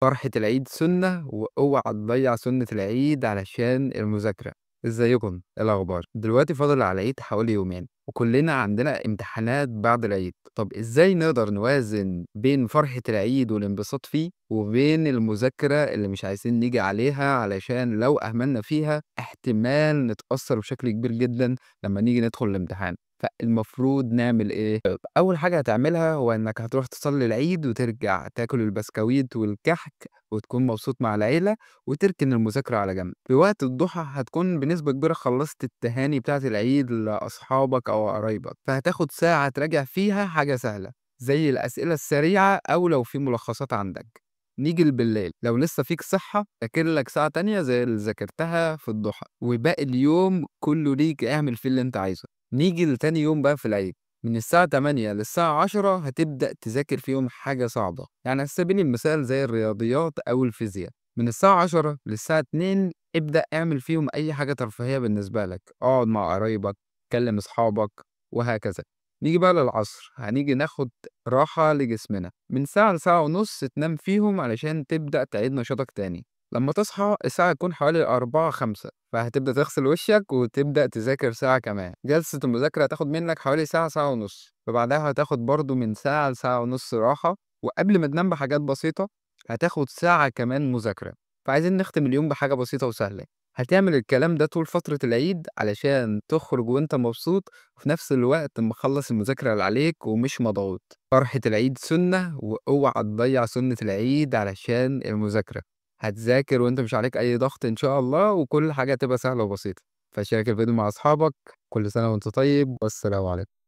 فرحة العيد سُنّة واوعى تضيّع سُنّة العيد علشان المذاكرة. إزيكم، إيه الأخبار؟ دلوقتي فاضل على العيد حوالي يومين، وكلنا عندنا امتحانات بعد العيد. طب إزاي نقدر نوازن بين فرحة العيد والانبساط فيه، وبين المذاكرة اللي مش عايزين نيجي عليها علشان لو أهملنا فيها احتمال نتأثّر بشكل كبير جدًا لمّا نيجي ندخل الامتحان؟ فالمفروض نعمل إيه؟ أول حاجة هتعملها هو إنك هتروح تصلّي العيد وترجع تاكل البسكويت والكحك وتكون مبسوط مع العيلة وتركن المذاكرة على جنب. في وقت الضحى هتكون بنسبة كبيرة خلّصت التهاني بتاعة العيد لأصحابك أو قرايبك، فهتاخد ساعة تراجع فيها حاجة سهلة، زي الأسئلة السريعة أو لو في ملخصات عندك. نيجي بالليل، لو لسه فيك صحة ذاكر لك ساعة تانية زي اللي ذاكرتها في الضحى، وباقي اليوم كله ليك اعمل فيه اللي أنت عايزه. نيجي لتاني يوم بقى في العيد، من الساعة 08:00 للساعة 10:00 هتبدأ تذاكر فيهم حاجة صعبة، يعني على سبيل المثال زي الرياضيات أو الفيزياء. من الساعة 10:00 للساعة 14:00 ابدأ اعمل فيهم أي حاجة ترفيهية بالنسبة لك، اقعد مع قرايبك، كلم أصحابك وهكذا. نيجي بقى للعصر، هنيجي ناخد راحة لجسمنا، من ساعة لساعة ونص تنام فيهم علشان تبدأ تعيد نشاطك تاني. لمّا تصحى الساعة تكون حوالي 16:00، 17:00 فهتبدأ تغسل وشك وتبدأ تذاكر ساعة كمان. جلسة المذاكرة هتاخد منك حوالي ساعة، ساعة ونص، فبعدها هتاخد برضه من ساعة لساعة ونص راحة، وقبل ما تنام بحاجات بسيطة هتاخد ساعة كمان مذاكرة. فعايزين نختم اليوم بحاجة بسيطة وسهلة. هتعمل الكلام ده طول فترة العيد علشان تخرج وأنت مبسوط، وفي نفس الوقت مخلّص المذاكرة اللي عليك ومش مضغوط. فرحة العيد سُنّة واوعى تضيّع سُنّة العيد علشان المذاكرة. هتذاكر وأنت مش عليك أي ضغط إن شاء الله، وكل حاجة هتبقى سهلة وبسيطة. فشارك الفيديو مع أصحابك. كل سنة وأنت طيب، والسلام عليكم.